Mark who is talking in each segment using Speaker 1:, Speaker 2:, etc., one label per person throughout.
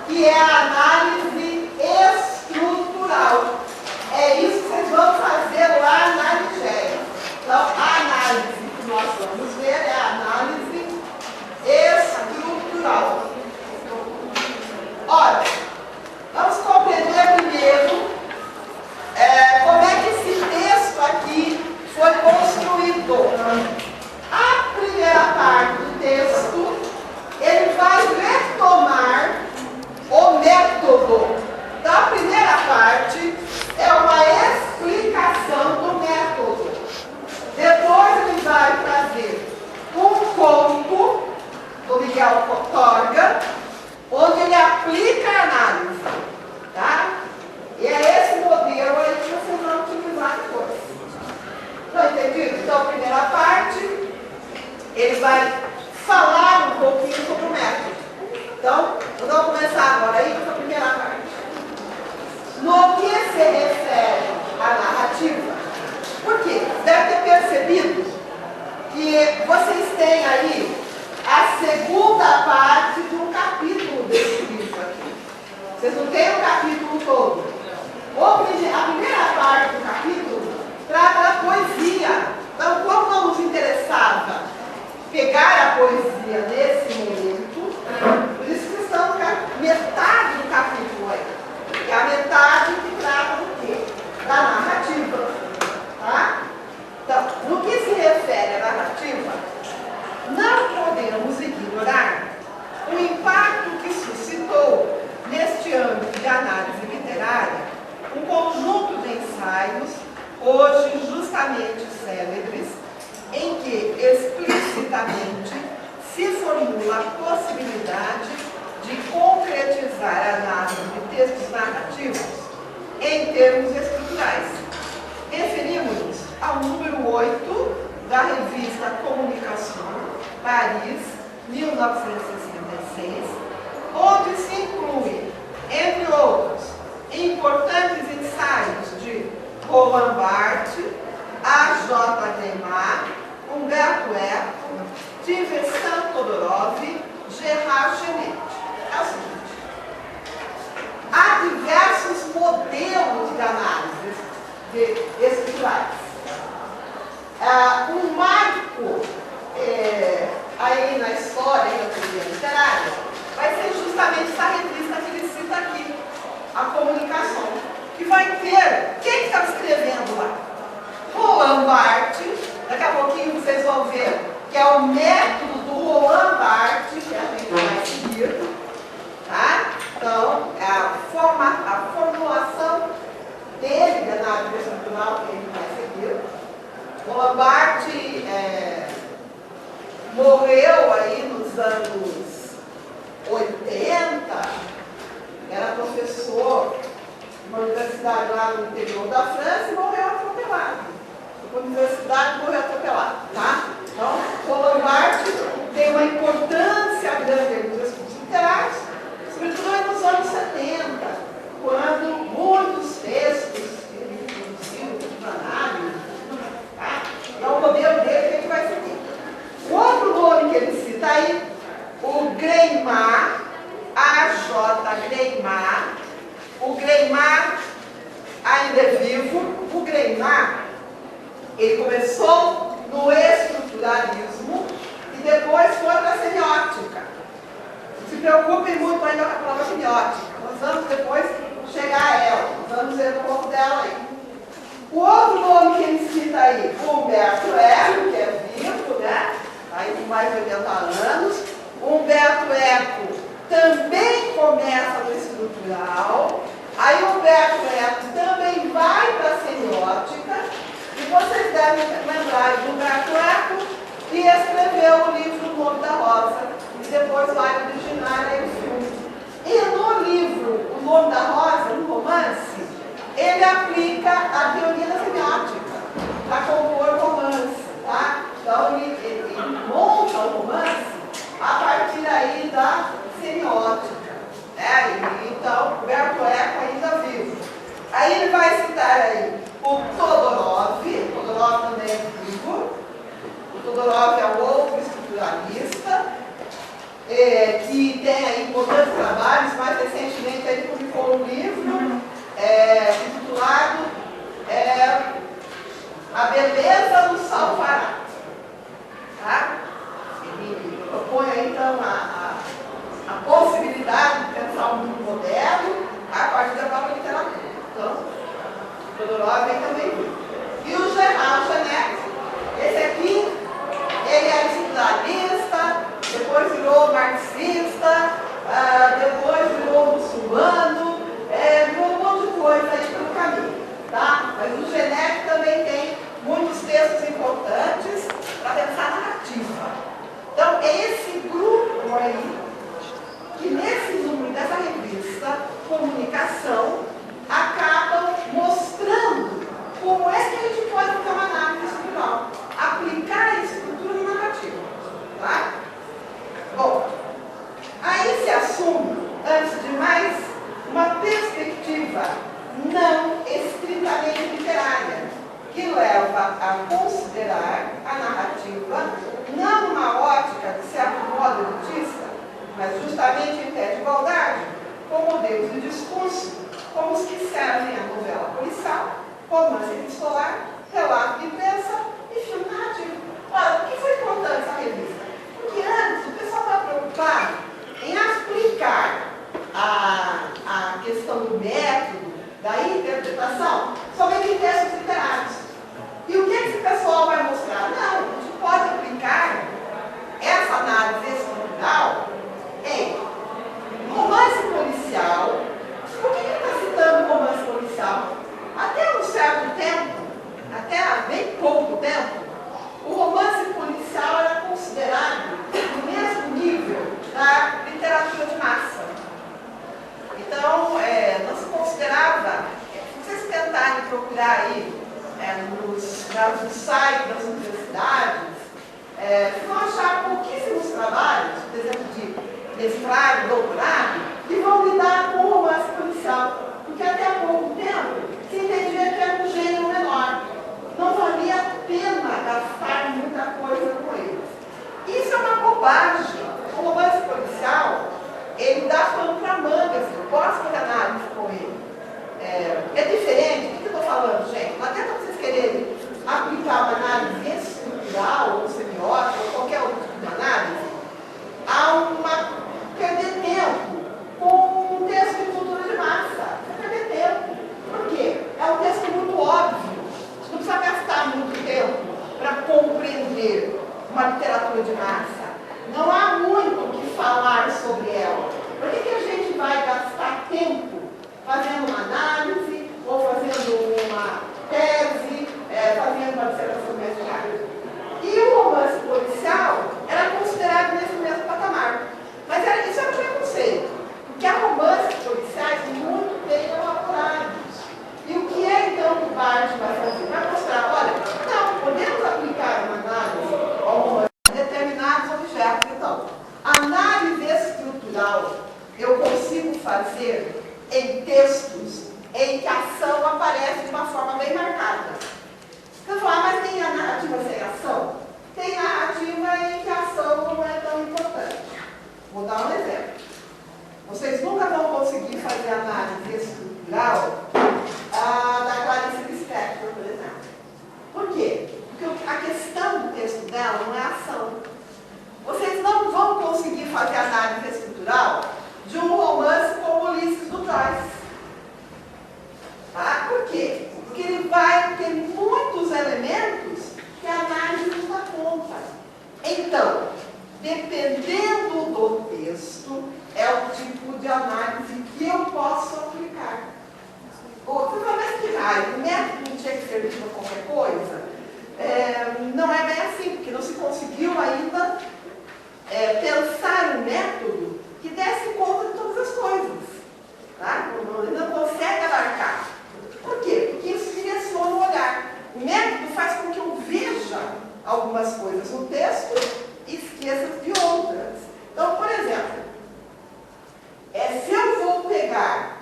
Speaker 1: que é a análise estrutural. É isso que vocês vão fazer lá na Nigéria. Então, a análise que nós vamos ver é a análise estrutural. Ora, vamos compreender primeiro como é que esse texto aqui foi construído. A primeira parte do texto, ele vai retomar o método. Então, a primeira parte é uma explicação do método. Depois ele vai trazer um conto do Miguel Torga, onde ele aplica a análise. Tá? E é esse modelo aí que vocês vão utilizar depois. Estão entendido? Então, a primeira parte, ele vai falar um pouquinho sobre o método. Então, vamos começar agora aí com a primeira parte. No que se refere à narrativa, por quê? Deve ter percebido que vocês têm aí a segunda parte de um capítulo desse livro aqui. Vocês não têm o capítulo todo. A primeira parte do capítulo trata da poesia. Então, como não nos interessava pegar a poesia nesse momento, por isso que estamos com metade do capítulo aí. É a metade que trata do quê? Da narrativa. Tá? Então, no que se refere à narrativa, não podemos ignorar o impacto que suscitou, neste âmbito de análise literária, um conjunto de ensaios, hoje justamente célebres, em que explicitamente se formula a possibilidade de concretizar a análise de textos narrativos em termos estruturais. Referimos-nos ao número 8 da revista Comunicação, Paris, 1966, onde se inclui, entre outros, importantes ensaios de Roland Barthes, A.J. Neymar, Humberto Eco, Diversão Todorov, Gerard Genet. É o seguinte: há diversos modelos de análise estruturais. Um marco aí na história da teoria literária vai ser justamente essa revista que ele cita aqui, a Comunicação, que vai ter, quem está escrevendo lá? Roland Barthes. Daqui a pouquinho vocês vão ver que é o método do Roland Barthes que a gente vai seguir. Tá? Então, é a formulação dele, da análise estrutural que a gente vai seguir. Roland Barthes morreu aí nos anos 80, era professor de uma universidade lá no interior da França e morreu atropelado. A universidade morreu atropelado, tá? Então, Roland Barthes tem uma importância grande nos estudos literários, sobretudo nos anos 70, quando muitos textos que ele produziu de análise, tá? É o modelo dele que a gente vai seguir. O outro nome que ele cita aí, o Greymar, A.J. Greymar. O Greymar ainda é vivo. O Greymar, ele começou no estruturalismo e depois foi para a semiótica. Não se preocupem muito ainda com a palavra semiótica. Nós vamos depois chegar a ela. Nós vamos ver um pouco dela aí. O outro nome que ele cita aí, Humberto Eco, que é vivo, né? Aí com mais de 80 anos. Humberto Eco também começa no estrutural. Aí Humberto Eco também vai para a semiótica. E vocês devem lembrar de Humberto Eco, que escreveu o livro O Nome da Rosa. E depois vai originar aí o filme. E no livro O Nome da Rosa, no romance, ele aplica a teoria da semiótica para compor romance, tá? Então ele monta o romance a partir aí da semiótica. Então, Humberto Eco ainda vivo. Aí ele vai citar aí o Todorov também é vivo. O Todorov é outro estruturalista. que tem aí importantes trabalhos. Mais recentemente ele publicou um livro intitulado A Beleza nos Salvará. Tá? Ele propõe aí, então a possibilidade de pensar um mundo moderno a partir da própria literatura. Então, Jodorowsky também viu. E o Gerald Genette, esse aqui, ele era estruturalista, depois virou marxista, depois virou muçulmano, virou um monte de coisa aí pelo caminho, tá? Mas o Genette também tem muitos textos importantes para pensar narrativa. Então, é esse grupo aí, que nesse número dessa revista, Comunicação, acabam mostrando como é que a gente pode fazer uma análise estrutural, aplicar a estrutura na narrativa. Tá? Bom, aí se assume, antes de mais, uma perspectiva não estritamente literária, que leva a considerar a narrativa não uma ótica, de certo modo, elitista, mas justamente em pé de igualdade, com modelos de discurso, como os que servem a novela policial, romance epistolar, relato de imprensa e filme narrativo. Olha, por que foi importante essa revista? Porque antes o pessoal estava preocupado em aplicar a questão do método, da interpretação, somente em textos literários. E o que esse pessoal vai mostrar? Não, a gente pode aplicar essa análise estrutural em romance policial. Por que ele está citando romance policial? Até um certo tempo, até há bem pouco tempo, o romance policial era considerado no mesmo nível da literatura de massa. Então, não se considerava, se vocês tentarem procurar aí nos sites das universidades, vocês vão achar pouquíssimos trabalhos, por exemplo, de mestrado, doutorado, que vão lidar com o romance policial. Porque até há pouco tempo se entendia que era um gênero menor. Não valia a pena gastar muita coisa com eles. Isso é uma bobagem. O romance policial, ele dá pano para manga, eu posso fazer análise com ele. É diferente, o que eu estou falando, gente? Não adianta vocês quererem aplicar uma análise estrutural, ou semiótica, ou qualquer outro tipo de análise, perder tempo com um texto de cultura de massa. Você perder tempo. Por quê? É um texto muito óbvio. Você não precisa gastar muito tempo para compreender uma literatura de massa. Não há muito o que falar sobre ela. Por que a gente vai gastar tempo fazendo uma análise, ou fazendo uma tese, fazendo uma dissertação mestrada? E o romance policial era considerado nesse mesmo patamar. Mas isso era um preconceito, porque há romances policiais muito bem elaborados. E o que é então que o Bart vai fazer? Vai mostrar, olha, não, podemos aplicar uma análise ao romance de determinados objetos. Então, a análise estrutural eu consigo fazer em textos em que a ação aparece de uma forma bem marcada. Você fala, mas tem a narrativa sem ação? Tem narrativa em que a ação não é tão importante. Vou dar um exemplo. Vocês nunca vão conseguir fazer análise estrutural da Clarice Lispector, por exemplo. Por quê? Porque a questão do texto dela não é a ação. Vocês não vão conseguir fazer análise estrutural de um romance como Ulisses do Joyce. Tá? Por quê? Porque ele vai ter muitos elementos que a análise não dá conta. Então, dependendo do texto, é o tipo de análise que eu posso aplicar. Você vai ver que o método não tinha que servir para qualquer coisa? Não é bem assim, porque não se conseguiu ainda pensar um método que desse conta de todas as coisas. Tá? Não consegue abarcar. Por quê? Porque isso direciona o olhar. O método faz com que eu veja algumas coisas no texto e esqueça de outras. Então, por exemplo, se eu vou pegar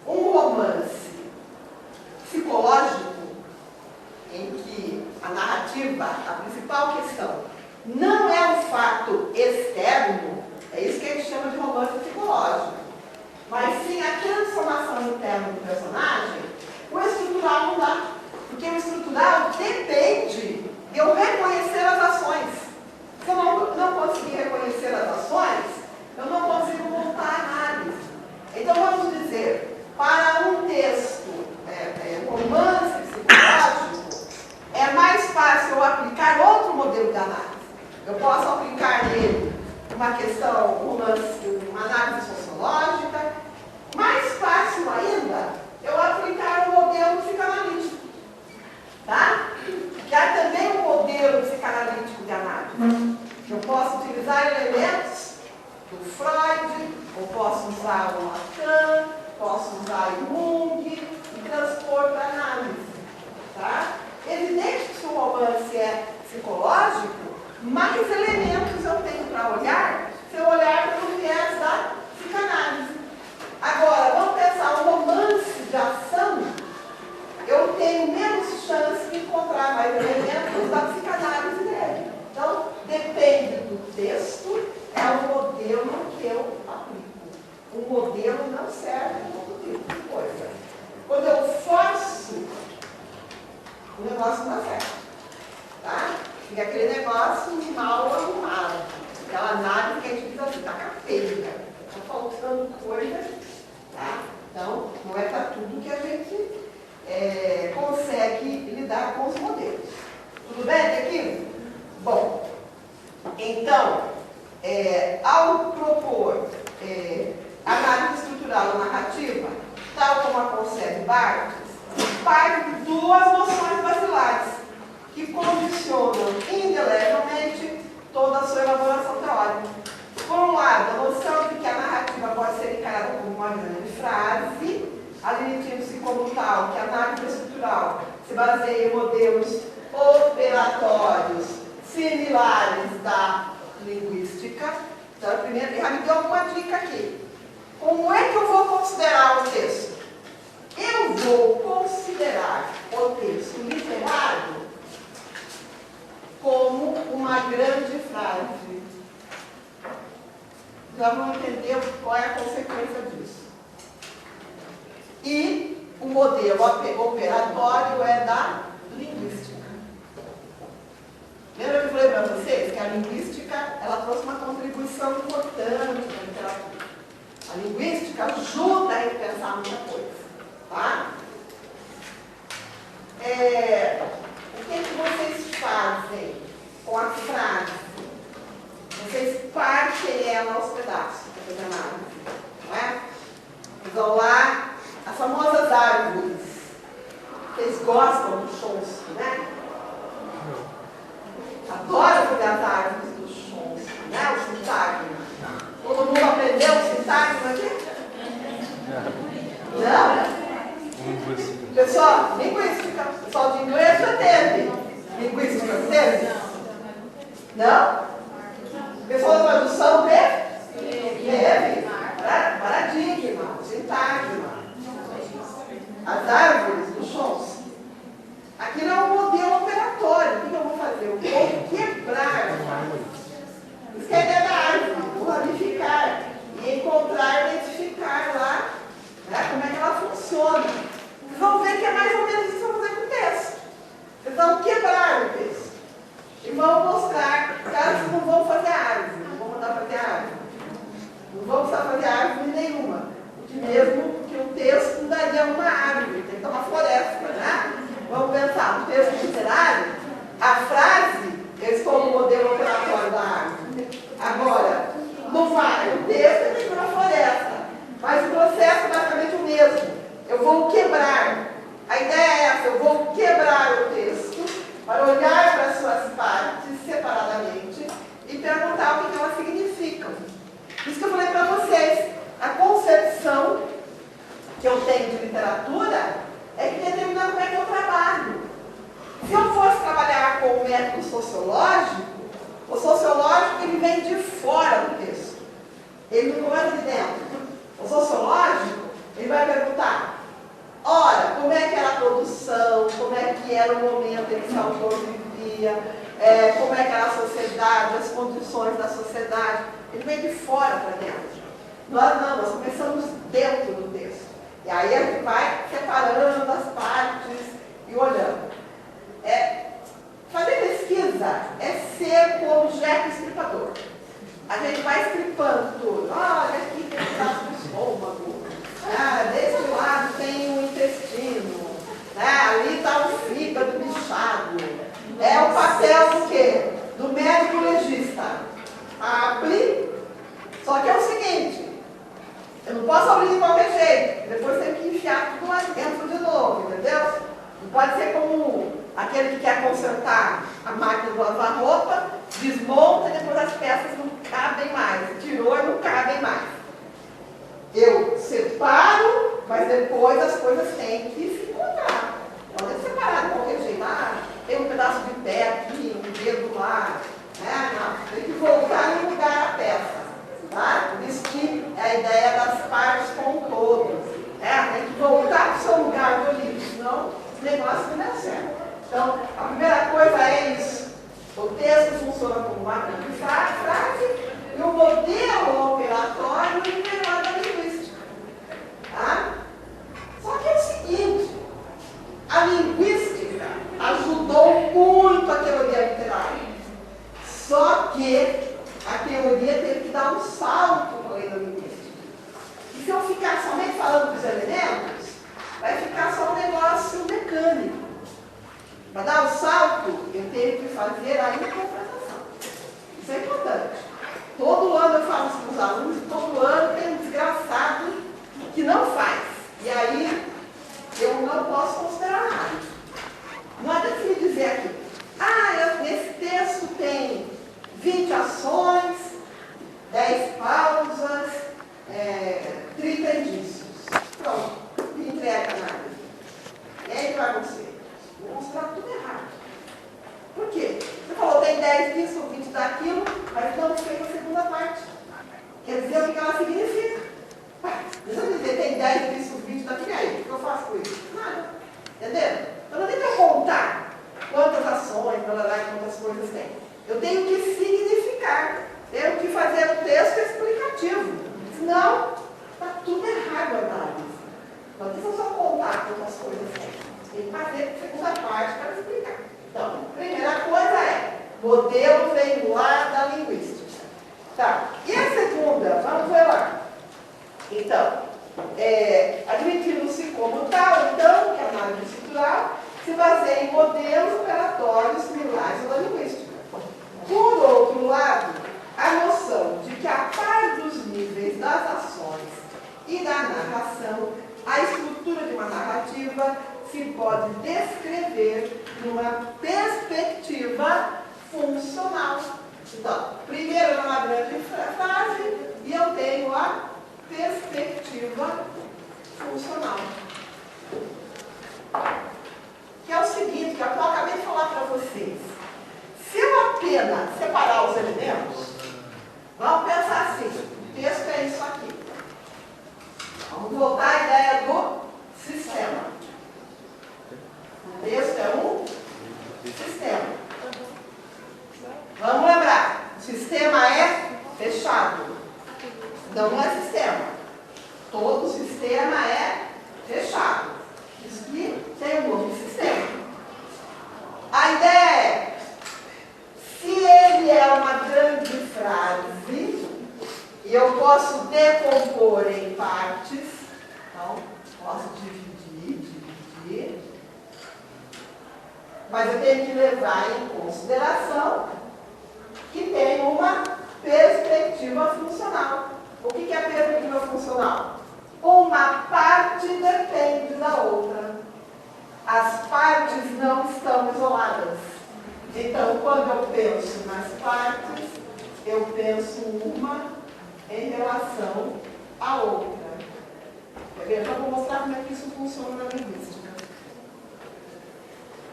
Speaker 1: um romance psicológico em que a narrativa, a principal questão, não é o fato fato externo, é isso que a gente chama de romance psicológico, mas sim a transformação interna do personagem, o estrutural não dá. Porque o estrutural depende de eu reconhecer as ações. Se eu não conseguir reconhecer as ações, eu não consigo montar a análise. Então, vamos dizer, para um texto romance psicológico, é mais fácil eu aplicar outro modelo de análise. Eu posso aplicar nele uma questão, uma análise sociológica. Mais fácil ainda, eu aplicar um modelo psicanalítico. Tá? Que há também um modelo psicanalítico de análise. Eu posso utilizar elementos do Freud, ou posso usar o Lacan, posso usar Jung e transpor para análise. Tá? Evidente que se o romance é psicológico, mais elementos eu tenho para olhar se eu olhar pelo viés da psicanálise. Agora, vamos pensar, um romance de ação, eu tenho menos chance de encontrar mais elementos da psicanálise dele. Então, depende do texto, é o modelo que eu aplico. O modelo não serve para todo tipo de coisa. Quando eu forço, o negócio não dá certo. Tá? Fica aquele negócio mal arrumado. Aquela análise que a gente diz assim, está capenga, está faltando coisa. Tá? Então, não é para tudo que a gente consegue lidar com os modelos. Tudo bem até aqui? Bom, então, ao propor análise estrutural da narrativa, tal como a concebe Barthes, parte de duas noções basilares que condicionam indelevelmente toda a sua elaboração teórica. Por um lado, a noção de que a narrativa pode ser encarada como uma grande frase, admitindo-se como tal que a análise estrutural se baseia em modelos operatórios similares da linguística. Então, primeiro, já me deu uma dica aqui. Como é que eu vou considerar o texto? Eu vou considerar o texto literário como uma grande frase. Já vão entender qual é a consequência disso. E o modelo operatório é da linguística. Lembra que eu falei para vocês que a linguística ela trouxe uma contribuição importante para a literatura. A linguística ajuda a repensar muita coisa. Tá? O que vocês fazem com a frase? Vocês partem ela aos pedaços para fazer análise. Não é? Vocês vão lá, as famosas árvores. Vocês gostam do Chomsky, né? Adoro fazer as árvores do Chomsky, né? O sintagma. Todo mundo aprendeu o sintagma aqui? Não? Pessoal, linguística. Pessoal de inglês já teve. Linguística teve? Não? Pessoal da tradução teve? Teve. Paradigma, sintagma. As árvores do Chomsky. Aqui não é um modelo operatório. O que eu vou fazer? Eu vou quebrar. Isso que é a ideia da árvore. Vou ramificar e encontrar, identificar lá, né, como é que ela funciona. Vocês vão ver que é mais ou menos isso que eu vou fazer com o texto. Vocês vão quebrar o texto. E vão mostrar, caso vocês não vão fazer árvore, não vão mandar fazer árvore. Não vão precisar fazer árvore nenhuma. Mesmo que o texto não daria uma árvore, tem que ter uma floresta, né? Vamos pensar, no texto literário, a frase, eu estou no modelo operatório da árvore. Agora, no texto tem uma floresta, mas o processo é basicamente o mesmo. Eu vou quebrar. A ideia é essa, eu vou quebrar o texto para olhar para as suas partes separadamente e perguntar o que elas significam. Isso que eu falei para vocês. A concepção que eu tenho de literatura é que determina como é que eu trabalho. Se eu fosse trabalhar com o método sociológico, o sociológico ele vem de fora do texto. Ele não é de dentro. O sociológico, ele vai perguntar, ora, como é que era a produção, como é que era o momento em que esse autor vivia, como é que era a sociedade, as condições da sociedade. Ele vem de fora para dentro. Nós não, nós começamos dentro do texto. E aí a gente vai separando as partes e olhando. Fazer pesquisa é ser o objeto estripador. A gente vai estripando tudo. Olha, aqui tem um pedaço do estômago. Desse lado tem o intestino. Ali está o fígado bichado. É o papel do quê? Do médico legista. Abre. Só que é o seguinte, eu não posso abrir de qualquer jeito. Depois tem que enfiar tudo lá dentro de novo, entendeu? Não pode ser como aquele que quer consertar a máquina do lavar roupa, desmonta e depois as peças não cabem mais. Tirou e não cabem mais. Eu separo, mas depois as coisas têm que se encontrar. Não é separado de qualquer jeito. Tem um pedaço de pé aqui, um dedo lá. Não, tem que voltar no lugar a peça. Tá? Por isso que é a ideia das partes com todos. Tem que voltar para o seu lugar do livro, senão o negócio não dá certo. Então, a primeira coisa é isso. O texto funciona como uma grande frase e o modelo operatório liberado da linguística. Tá? Só que é o seguinte, a linguística ajudou muito a teoria literária. Só que a teoria teve que dar um salto para a lei da linguística. E se eu ficar somente falando dos elementos, vai ficar só um negócio mecânico. Para dar o salto, eu tenho que fazer a interpretação. Isso é importante. Todo ano eu falo isso para os alunos, e todo ano tem um desgraçado que não faz. E aí, eu não posso considerar nada. Não adianta me dizer aqui, esse texto tem 20 ações, 10 pausas, 30 indícios. Pronto, me entrega nada. E aí o que vai acontecer? Vou mostrar tudo errado. Por quê? Você falou, tem 10 disso, 20 daquilo, mas não fez a segunda parte. Quer dizer o que ela significa. Deixa eu dizer, tem 10 disso, 20 daquilo, e aí? O que eu faço com isso? Nada. Entendeu? Então não tem que eu contar quantas ações, quantas coisas tem. Eu tenho que significar. Tenho que fazer um texto explicativo. Senão, está tudo errado a análise. Não precisa só contar quantas coisas tem. Tem que fazer a segunda parte para explicar. Então, a primeira coisa é, modelo vehicular da linguística. Tá. E a segunda? Vamos ver lá. Então, admitindo-se como tal, então, que a análise estrutural se baseia em modelos operatórios similares à da linguística. Por outro lado, a noção de que, a par dos níveis das ações e da narração, a estrutura de uma narrativa se pode descrever numa perspectiva funcional. Então, primeiro é uma grande frase e eu tenho a perspectiva funcional. Que é o seguinte, que eu acabei de falar para vocês. Se eu apenas separar os elementos, vamos pensar assim, o texto é isso aqui. Vamos voltar à ideia do sistema. O texto é um sistema. Vamos lembrar, o sistema é fechado. Então não é sistema. Todo sistema é fechado. Isso aqui tem um nome de sistema. A ideia é, se ele é uma grande frase, e eu posso decompor em partes, então posso dividir, mas eu tenho que levar em consideração que tem uma perspectiva funcional. O que é a perspectiva funcional? Uma parte depende da outra. As partes não estão isoladas. Então, quando eu penso nas partes, eu penso uma em relação à outra. Quer ver? Eu vou mostrar como é que isso funciona na linguística.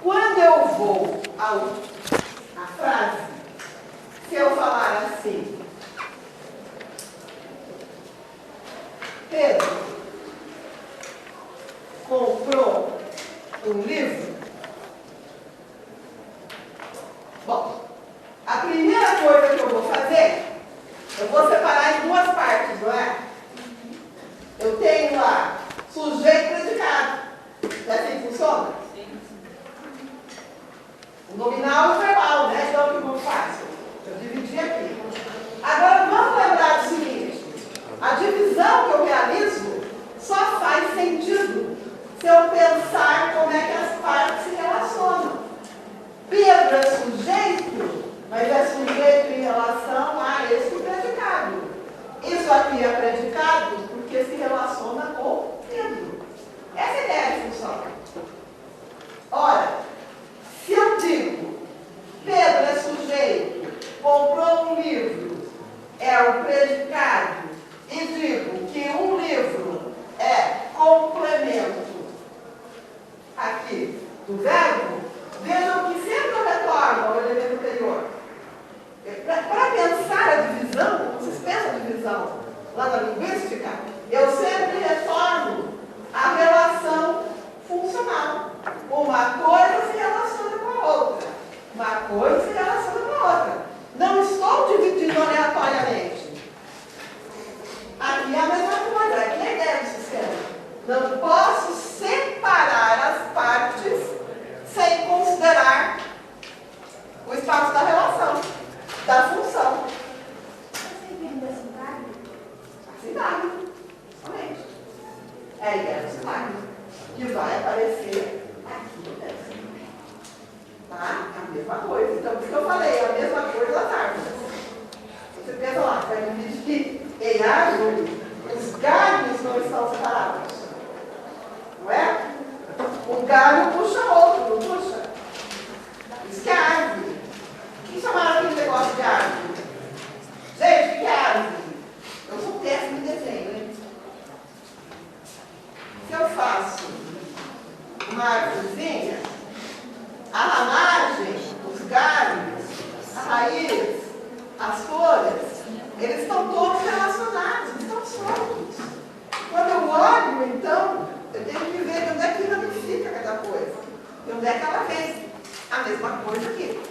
Speaker 1: Quando eu vou à frase, se eu falar assim, Pedro comprou um livro. Bom, predicado e digo que um livro é complemento aqui do verbo, vejam que sempre eu retorno ao elemento anterior. Para pensar a divisão, vocês pensam a divisão lá na linguística, eu sempre retorno à relação funcional. Uma coisa se relaciona com a outra. Uma coisa se relaciona com a outra. Não estou dividindo aleatoriamente. Aqui é a mesma coisa, aqui é a ideia do sistema. Não posso separar as partes sem considerar o espaço da relação, da função.
Speaker 2: Você entende a sintagma?
Speaker 1: A sintagma, somente. É a ideia do sintagma, que vai aparecer aqui no texto. Tá? A mesma coisa. Então, por isso que eu falei, é a mesma coisa das árvores. Você pensa lá, vai dividir em árvore, os galhos não estão separados. Não é? Um galho puxa outro, não puxa? Isso que é árvore. O que chamaram aquele negócio de árvore? Gente, o que é árvore? Eu sou péssimo em desenho, hein? Se eu faço uma árvorezinha, a ramagem, os galhos, a raiz, as folhas, eles estão todos relacionados, eles estão soltos. Quando eu olho, então, eu tenho que ver de onde é que ramifica cada coisa, de onde é que ela vem. A mesma coisa aqui.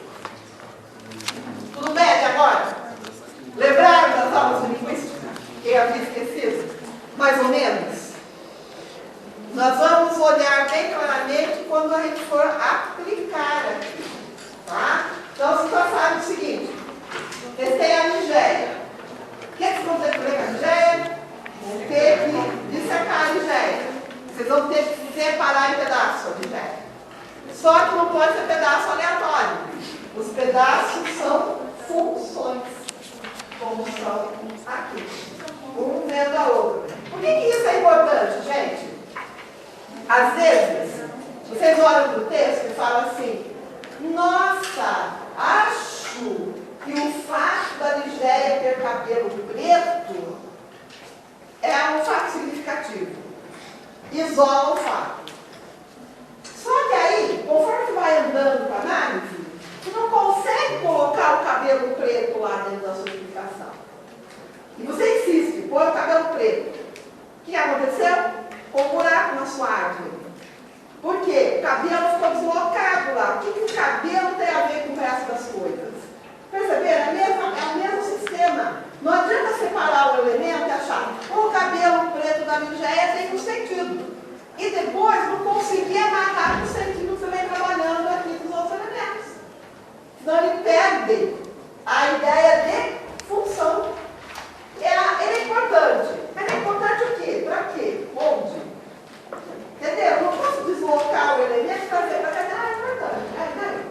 Speaker 1: Tudo bem até agora? Lembraram das aulas de linguística? Quem havia esquecido? Mais ou menos? Nós vamos olhar bem claramente quando a gente for aplicar aqui. Tá? Então, vocês já sabem o seguinte. Testei a Nigéria. O que vocês vão ter que fazer com a Nigéria? Vão ter que dissecar a Nigéria. Vocês vão ter que separar em pedaços a Nigéria. Só que não pode ser pedaço aleatório. Os pedaços são funções, como são aqui. Um vendo a outra. Por que isso é importante, gente? Às vezes, vocês olham para o texto e falam assim: nossa, acho que o fato da Nigéria ter cabelo preto é um fato significativo. Isola o fato. Só que aí, conforme você vai andando com a análise, você não consegue colocar o cabelo preto lá dentro da sua explicação. E você insiste, põe o cabelo preto. O que aconteceu? Com um buraco na sua árvore. Por quê? O cabelo ficou deslocado lá. O que o cabelo tem a ver com o resto das coisas? Perceberam? É o mesmo sistema. Não adianta separar o elemento e achar o cabelo preto da Nigéria tem um sentido. E depois não conseguir amarrar o sentido que você vem trabalhando aqui dos outros elementos. Senão ele perde a ideia de função. Ele é importante. Mas é importante o quê? Para quê? Onde? Entendeu? Eu não posso deslocar o elemento e trazer para cá. Ah, é importante.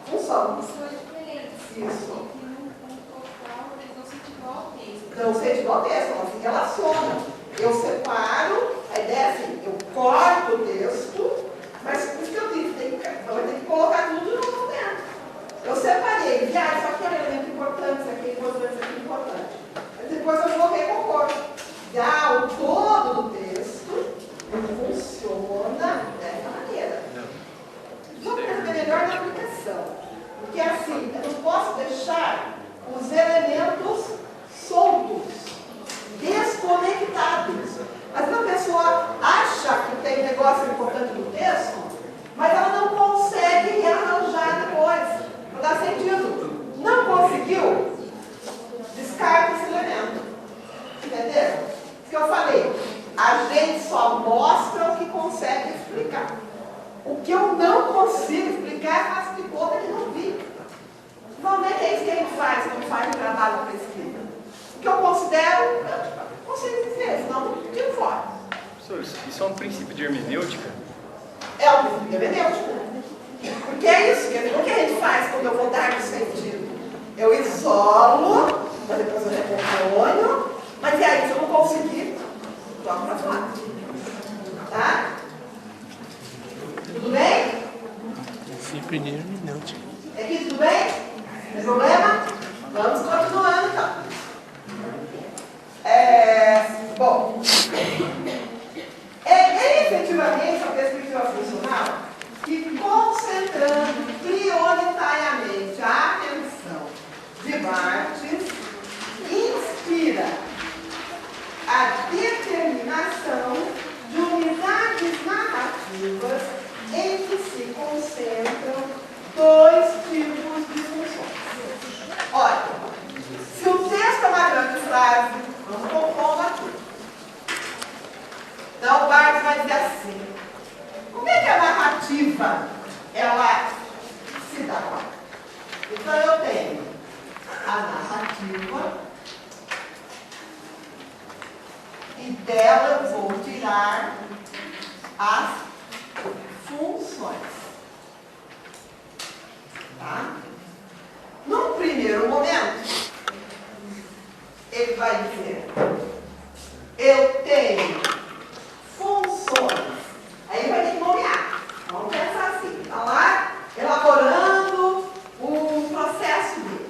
Speaker 1: Função. Isso. Não sei igual texto, elas se relacionam. Eu separo, a ideia é assim, eu corto o texto, mas por isso que eu disse, vai ter que colocar tudo de novo dentro. Eu separei, isso aqui é um elemento importante, isso aqui é importante, isso aqui é importante. Mas depois eu vou recompor. Já o todo do texto funciona dessa maneira. Vamos perceber melhor na aplicação. Porque assim, eu não posso deixar os elementos soltos, desconectados. Às vezes a pessoa acha que tem negócio importante no texto, mas ela não consegue rearranjar depois. Não dá sentido. Não conseguiu? Descarta esse elemento. Entenderam? Isso que eu falei. A gente só mostra o que consegue explicar. O que eu não consigo explicar, faço de conta que não vi. Normalmente é isso que a gente faz quando faz um trabalho de pesquisa. O que eu considero, eu consigo dizer, senão não tiro fora.
Speaker 3: Professor, isso é um princípio de hermenêutica?
Speaker 1: É um princípio de hermenêutica. Porque é isso, quer dizer, o que a gente faz quando eu vou dar o sentido? Eu isolo, mas depois eu recomponho, mas e aí, se eu não conseguir
Speaker 4: Descobrir hermenêutica.
Speaker 1: Aqui, tudo bem? Tem problema? Vamos continuando, então. Bom, é efetivamente a perspectiva funcional que, concentrando prioritariamente a atenção de Barthes, inspira a determinação de unidades narrativas em que se concentram dois tipos de funções. Olha, se o texto é uma grande frase, vamos compondo aqui. Então, o Barthes vai dizer assim: como é que a narrativa ela se dá? Então, eu tenho a narrativa e dela eu vou tirar as funções. Tá? Num primeiro momento, ele vai dizer: eu tenho funções. Aí ele vai ter que nomear. Vamos pensar assim. Está lá elaborando o processo dele.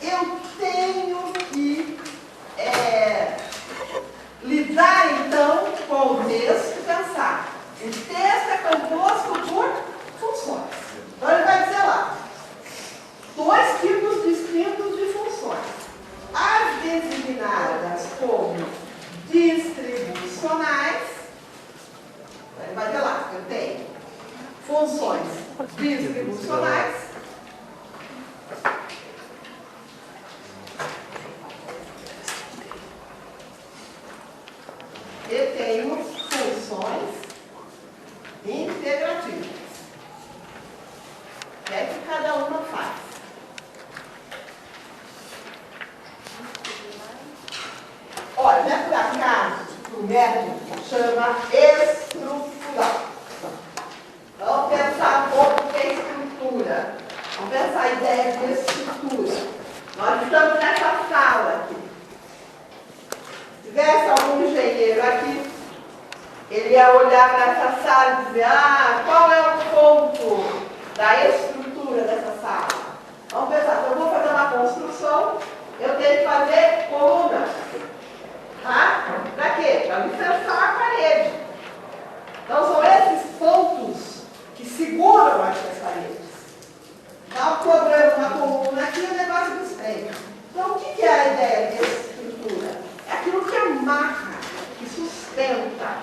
Speaker 1: Eu tenho que lidar, então, com o texto e pensar. O texto é composto por funções. Então, ele vai dizer lá: dois tipos distintos de funções. As designadas como distribucionais. Ele vai dizer lá: eu tenho funções distribucionais. Eu tenho funções integrativas. O que é que cada uma faz? Olha, não é por acaso que o método chama estrutural. Vamos pensar um pouco o que é estrutura. Vamos pensar a ideia de estrutura. Nós estamos nessa sala aqui. Se tivesse algum engenheiro aqui, ele ia olhar para essa sala e dizer: qual é o ponto da estrutura dessa sala? Vamos pensar, se eu vou fazer uma construção, eu tenho que fazer colunas. Tá? Para quê? Para alicerçar a parede. Então, são esses pontos que seguram essas paredes. Dá um problema uma coluna aqui, o negócio despenca. Então, o que é a ideia de estrutura? É aquilo que amarra, que sustenta.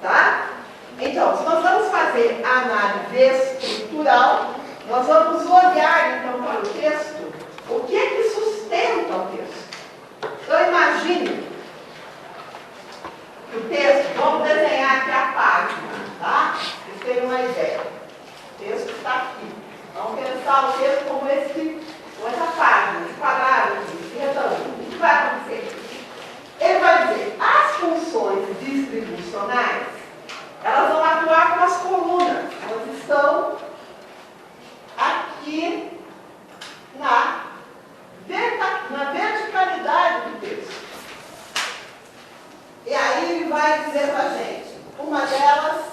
Speaker 1: Tá? Então, se nós vamos fazer a análise estrutural, nós vamos olhar, então, para o texto, o que é que sustenta o texto. Então, imagine que o texto, vamos desenhar aqui a página, tá? Vocês terem uma ideia. O texto está aqui. Vamos pensar o texto como essa página, esse quadrado aqui, esse retângulo. O que vai acontecer? Ele vai dizer: as funções distribucionais, elas vão atuar como as colunas. Elas estão aqui na verticalidade do texto. E aí ele vai dizer para a gente: uma delas,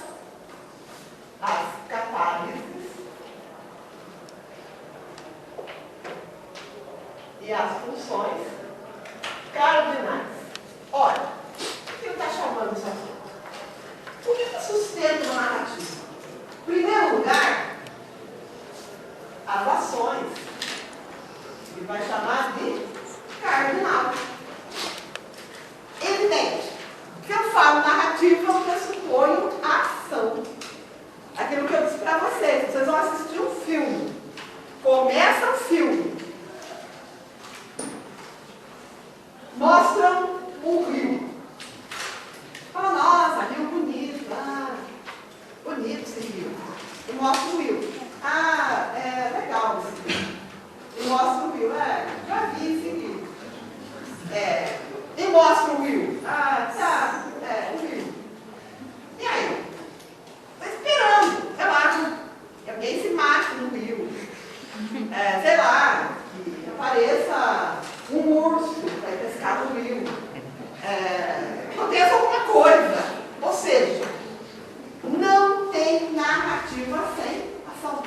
Speaker 1: as catálises, e as funções cardinais. Olha, o que ele está chamando isso aqui? O que sustenta uma narrativa? Em primeiro lugar, as ações. Ele vai chamar de cardinal. Evidente que eu falo narrativa, eu pressuponho a ação. Aquilo que eu disse para vocês. Vocês vão assistir um filme. Começa o filme. Mostram um rio. Fala: nossa, rio bonito. Bonito esse rio. E mostra o rio. É legal esse rio. E mostra o rio. Já vi esse rio. E mostra o rio. O rio. E aí? Estou esperando, sei lá, que alguém se mate no rio. Sei lá, que apareça um urso para ir pescar no rio. Aconteça alguma coisa. Ou seja, não tem narrativa sem ação.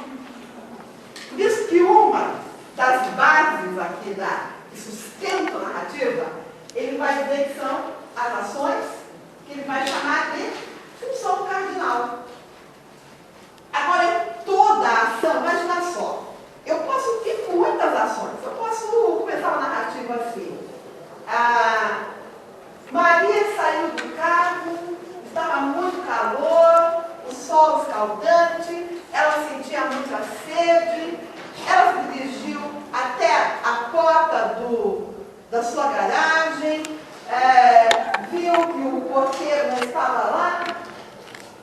Speaker 1: as ações, que ele vai chamar de função cardinal. Agora, toda a ação, imagina só, eu posso ter muitas ações. Eu posso começar uma narrativa assim. Maria saiu do carro, estava muito calor, o sol escaldante, ela sentia muita sede, ela se dirigiu até a porta da sua garagem, viu que o porteiro não estava lá,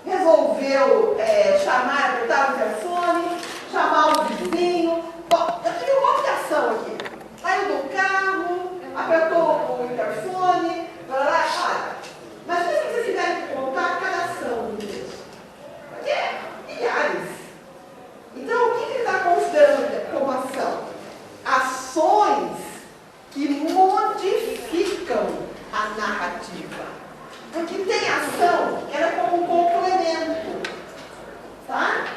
Speaker 1: resolveu apertar o telefone, chamar o vizinho. Bom, eu tenho uma outra ação aqui. Saiu do carro, apertou o interfone, olha. Mas se vocês tiverem que contar cada ação disso, porque milhares. Então, o que ele está considerando como ação? Ações que modificam a narrativa. Porque tem ação, ela é como um complemento, tá?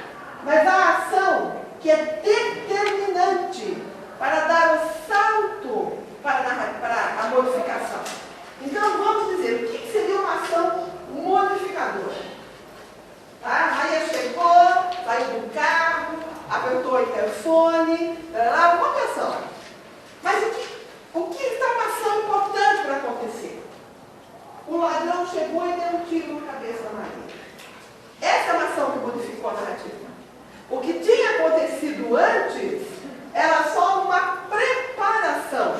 Speaker 1: Mas a ação que é determinante para dar o salto para a modificação. Então, vamos dizer, o que seria uma ação modificadora? Tá? Maria chegou, saiu do carro, apertou o interfone, uma outra ação. Mas o que está uma ação importante para acontecer? O ladrão chegou e deu um tiro na cabeça da Maria. Essa é uma ação que modificou a narrativa. O que tinha acontecido antes era só uma preparação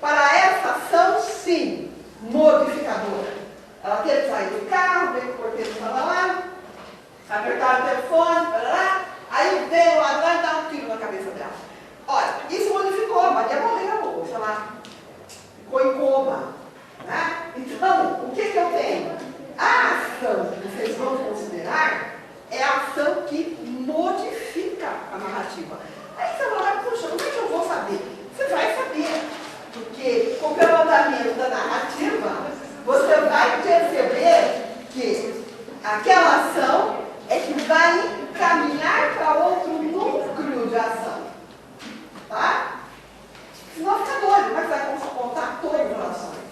Speaker 1: para essa ação, sim, modificadora. Ela teve que sair do carro, ver que o porteiro estava lá, apertar o telefone, aí veio o ladrão e dá um tiro na cabeça dela. Olha, isso modificou, a Maria morreu, sei lá, ficou em coma. Né? Então, o que eu tenho? A ação que vocês vão considerar é a ação que modifica a narrativa. Aí você vai falar, puxa, como é que eu vou saber? Você vai saber, porque com o andamento da narrativa, você vai perceber que aquela ação é que vai encaminhar para outro núcleo de ação. Tá? Senão fica doido, mas vai contar todas as ações.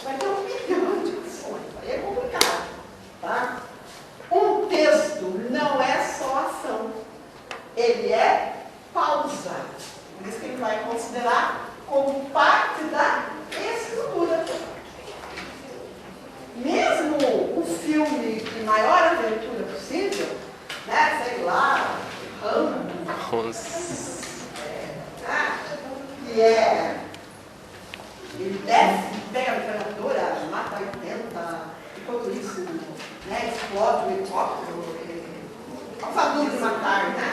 Speaker 1: Vai ter um milhão de ações, aí é complicado. Tá? Um texto não é só ação, ele é pausa. Por isso que ele vai considerar como parte da estrutura. Mesmo o filme de maior aventura possível, né, sei lá, Rambo, que ele desce, pega a metralhadora, mata 80, enquanto isso, né, explode o helicóptero, alçadura de matar, né?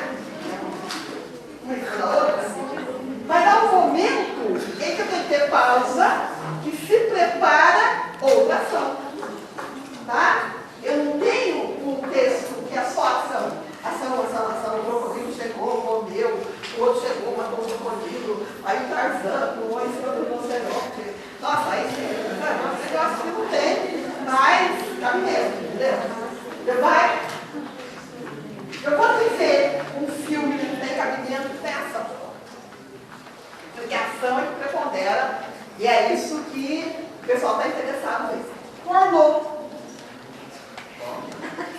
Speaker 1: Vai dar um momento em que eu tenho que ter pausa, que se prepara outra ação. Tá? Eu não tenho um texto que é só ação. Ação, o crocodilo chegou, comeu, o outro chegou, matou o crocodilo, aí o Tarzan pulou em cima do rinoceronte. Nossa, aí esse negócio que não tem, mas tá mesmo, entendeu? Eu vou dizer um filme que tem cabimento que tem ação. Porque a ação é que prepondera, e é isso que o pessoal está interessado nisso. Pornô.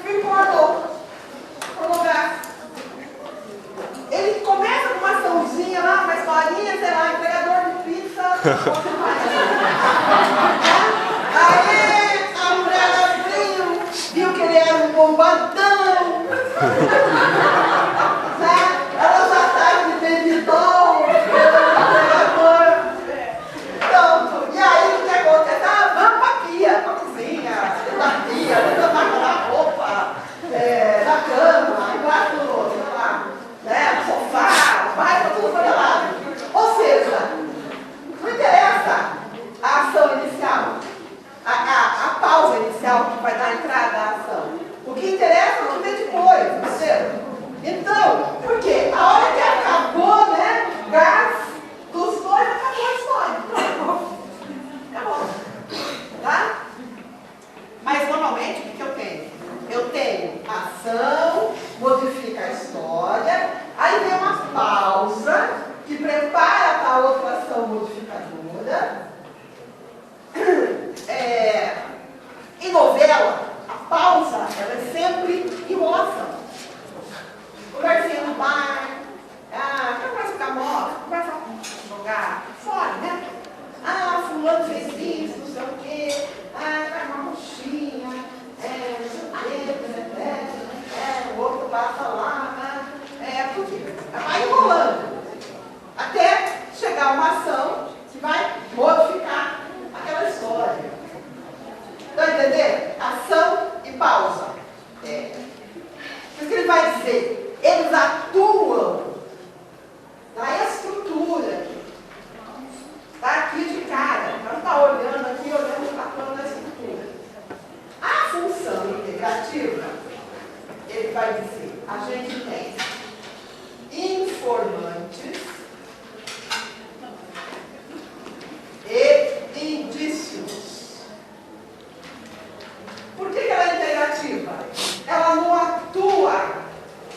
Speaker 1: Filme pornográfico. Ele começa com uma açãozinha lá, uma historinha, sei lá, entregador novela, a pausa, ela é sempre enrolação. Conversinha no bar, conversa com a moto, conversa com jogar fora, né? Fulano fez isso, não sei o quê, vai uma coxinha, não sei o quê, o outro passa lá, porque vai enrolando, até chegar uma ação que vai modificar aquela história. Estão entendendo? Ação e pausa. Por isso que ele vai dizer, eles atuam na estrutura. Está aqui de cara, não está olhando aqui, olhando para plano da estrutura. A função integrativa, ele vai dizer, a gente tem informantes e indícios. Por que ela é integrativa? Ela não atua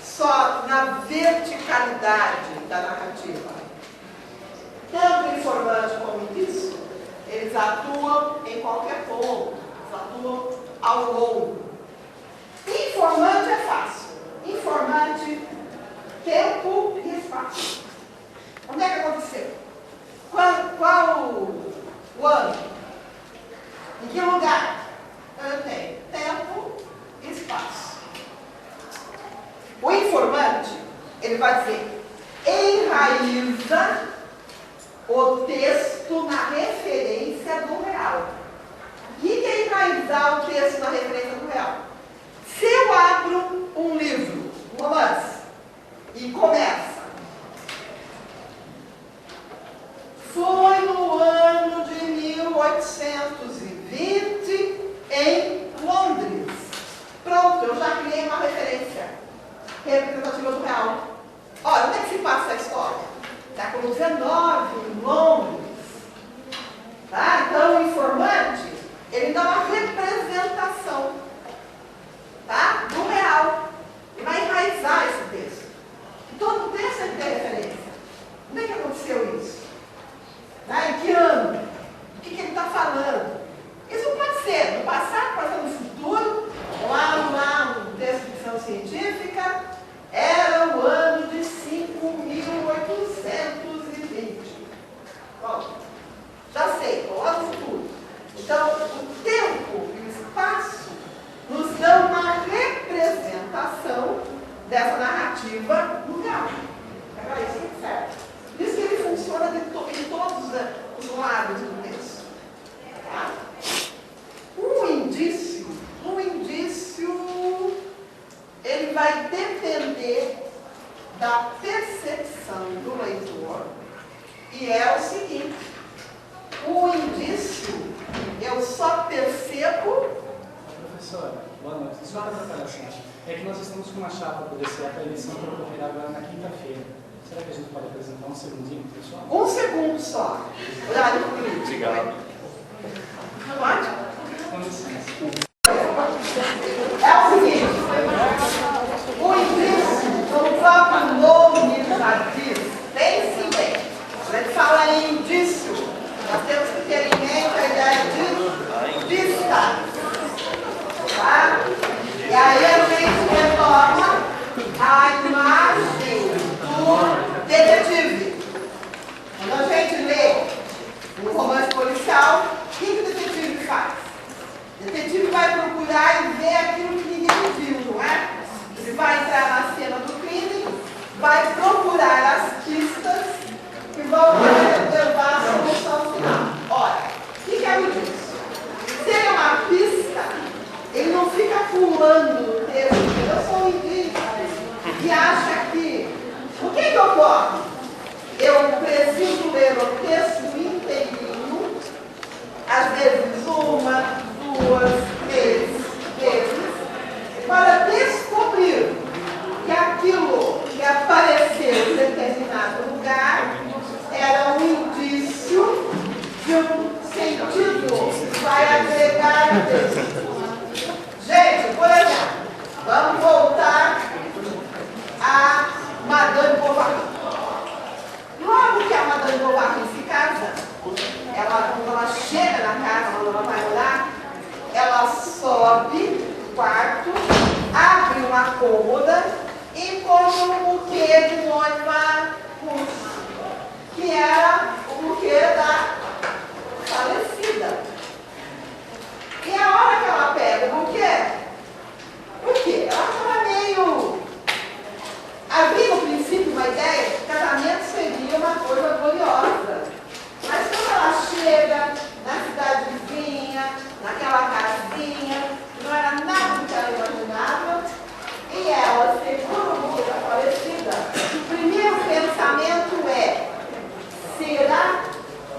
Speaker 1: só na verticalidade da narrativa. Tanto informante como indício, eles atuam em qualquer ponto, eles atuam ao longo. Informante é fácil. Informante, tempo e espaço. Onde é que aconteceu? Qual o ano? Em que lugar? Eu tenho tempo e espaço. O informante, ele vai dizer, enraiza o texto na referência do real. O que é enraizar o texto na referência do real? Se eu abro um livro, um romance, e começa, foi no ano de 1820 em Londres. Pronto, eu já criei uma referência representativa do real. Olha, onde é que se passa a história? Século XIX, em Londres. Tá? Então, o informante, ele dá uma representação, tá? Do real. Ele vai enraizar esse texto. E todo texto tem que ter referência. Onde é que aconteceu isso? Tá? Em que ano? O que ele está falando? Isso pode ser no passado, pode ser no futuro. Lá no texto de ficção científica, era o ano de 5.820. Bom, já sei, estou lá no futuro. Então, o tempo e o espaço nos dão uma representação dessa narrativa no real. É para isso que serve. Por isso que ele funciona em todos os lados do texto. Tá? Um indício, ele vai depender da percepção do leitor, e é o seguinte, o indício, eu só percebo...
Speaker 4: Professora, boa noite. Desculpa a preparação. É que nós estamos com uma chapa para descer a eleição que ocorrerá agora na quinta-feira. Será que a gente pode apresentar um segundinho, pessoal?
Speaker 1: Um segundo só. Horário político.
Speaker 3: Obrigado.
Speaker 1: Pode?
Speaker 4: Com licença.
Speaker 1: É o seguinte, o indício, no próprio nome já diz, pense bem, quando a gente fala em indício, nós temos que ter em mente a ideia de vista, tá? E aí a gente retoma a imagem do detetive. Quando a gente lê um romance policial, o que o detetive faz? O detetive vai procurar e ver aquilo que ninguém viu, não é? Ele vai entrar na cena do crime, vai procurar as pistas que vão levar a solução final. Olha, o que é o indício? Se ele é uma pista, ele não fica pulando o texto, eu sou um indício, e acha que... O que ocorre? Eu preciso ler o texto inteirinho, às vezes uma, duas, três vezes, para descobrir que aquilo que apareceu em determinado lugar era um indício de um sentido que vai agregar o texto. Gente, por exemplo, vamos voltar a Madame Bovary. Logo que a Madame Bovary se casa, quando ela chega na casa, quando ela vai morar, ela só sobe no quarto, abre uma cômoda e encontra um buquê de noiva russa, que era o buquê da falecida. E a hora que ela pega o buquê, ela estava meio... Havia no princípio uma ideia que casamento seria uma coisa gloriosa. Mas quando ela chega na cidade vizinha, naquela casinha, não era nada do que ela imaginava, e ela, segundo o buquê da falecida, o primeiro pensamento é: será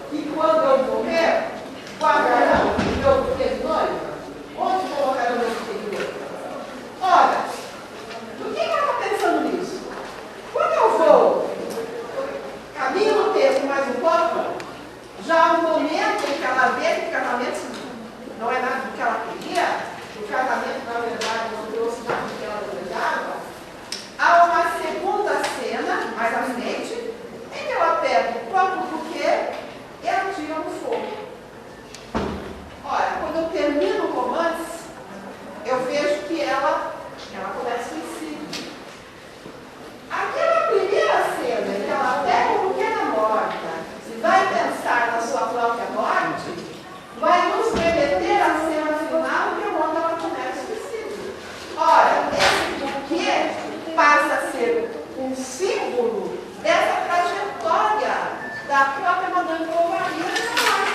Speaker 1: que quando eu morrer, guardarão o meu buquê de noiva? Onde colocarão o meu buquê de noiva? Ora, por que ela está pensando nisso? Quando eu vou, caminho no texto mais um pouco, já há um momento em que ela vê que o casamento não é nada do que ela queria, o casamento, na verdade, não trouxe nada do que ela desejava. Há uma segunda cena, mais à frente, em que ela pega o próprio buquê e atira no fogo. Olha, quando eu termino o romance, eu vejo que ela começa suicídio. Aquela primeira cena em que ela pega o buquê da morta e vai pensar na sua própria morte, vai nos remeter à cena final que é quando ela começa suicídio. Ora, esse buquê passa a ser um símbolo dessa trajetória da própria Madame Bovary na morte.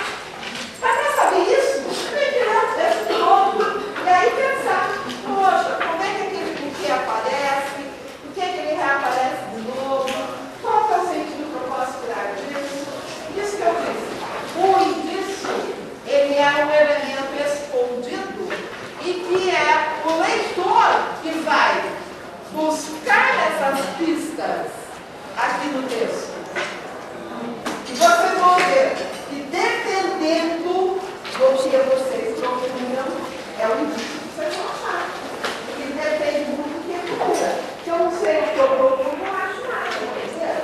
Speaker 1: Mas para saber isso, tem que ler o texto todo. E aí pensar, poxa, como é que aquele buquê aparece? Por que ele reaparece de novo? Qual é o sentido que eu posso tirar disso? Isso que eu disse. O indício, ele é um elemento escondido e que é o leitor que vai buscar essas pistas aqui no texto. E vocês vão ver que dependendo do que vocês procuram, é o indício que vocês vão achar. Porque depende muito do que procura. Se eu não sei o que eu procuro, não acho nada. Entendeu?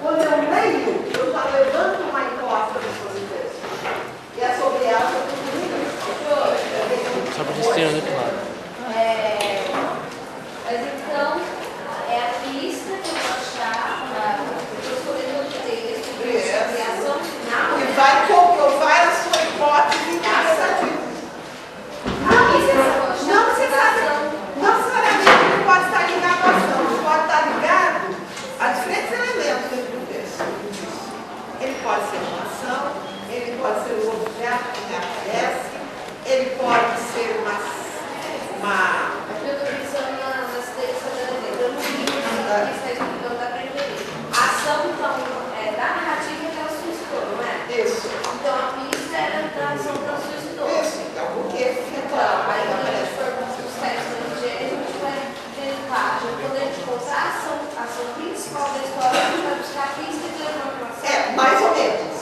Speaker 1: Quando eu leio, eu já levanto uma encosta sobre o texto. E é sobre ela que eu procuro isso.
Speaker 5: Só para vocês terem do lado.
Speaker 2: Mas então, é a pista que eu vou achar, eu escolhi o texto, a criação final.
Speaker 1: E vai comprovar a sua hipótese interpretativa. Não necessariamente ele pode estar ligado à ação, ele pode estar ligado a diferentes elementos dentro do texto. Ele pode ser uma ação, ele pode ser o objeto que reaparece, ele pode ser uma
Speaker 2: Eu estou pensando nas textos da letra, no livro que está escrito, não dá para entender. A ação, então, é da narrativa que ela suscitou, não é?
Speaker 1: isso.
Speaker 2: Então a pista era da ação que ela suscitou.
Speaker 1: Isso, então, porque
Speaker 2: Então, aí quando a gente for os textos da a gente vai tentar, quando a gente contar a ação principal da história, a gente vai buscar a pista de informação.
Speaker 1: mais ou menos.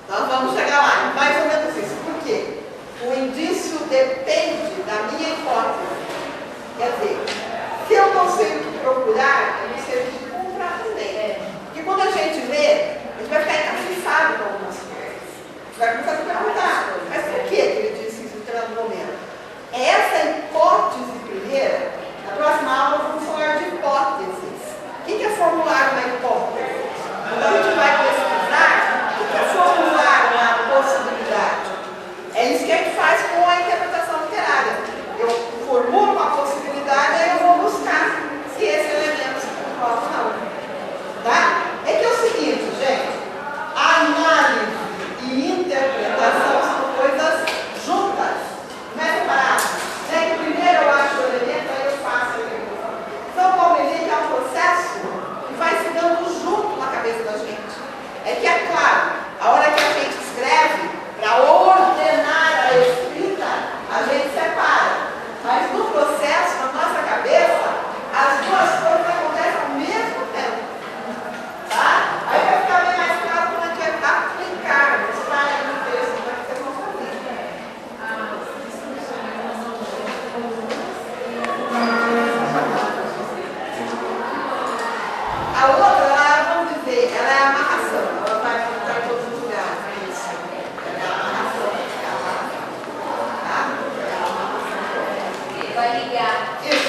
Speaker 1: Nós vamos chegar lá, mais ou menos isso. Por quê? O indício depende da minha hipótese. Quer dizer, se eu não sei o que procurar, eu não sei o que comprar também. Porque quando a gente lê, a gente vai ficar encaixado com algumas coisas. Vai começar a se perguntar, mas por que ele disse isso em determinado momento? Essa hipótese primeira, na próxima aula vamos falar de hipóteses. O que é formular uma hipótese? Quando a gente vai pesquisar, o que é formular uma possibilidade? É isso que a gente faz com a interpretação literária. Eu formulo uma possibilidade, aí eu vou buscar se esse elemento se comprova ou não. Tá? É que é o seguinte, gente, análise e interpretação são coisas
Speaker 2: Vai ligar.
Speaker 1: Isso.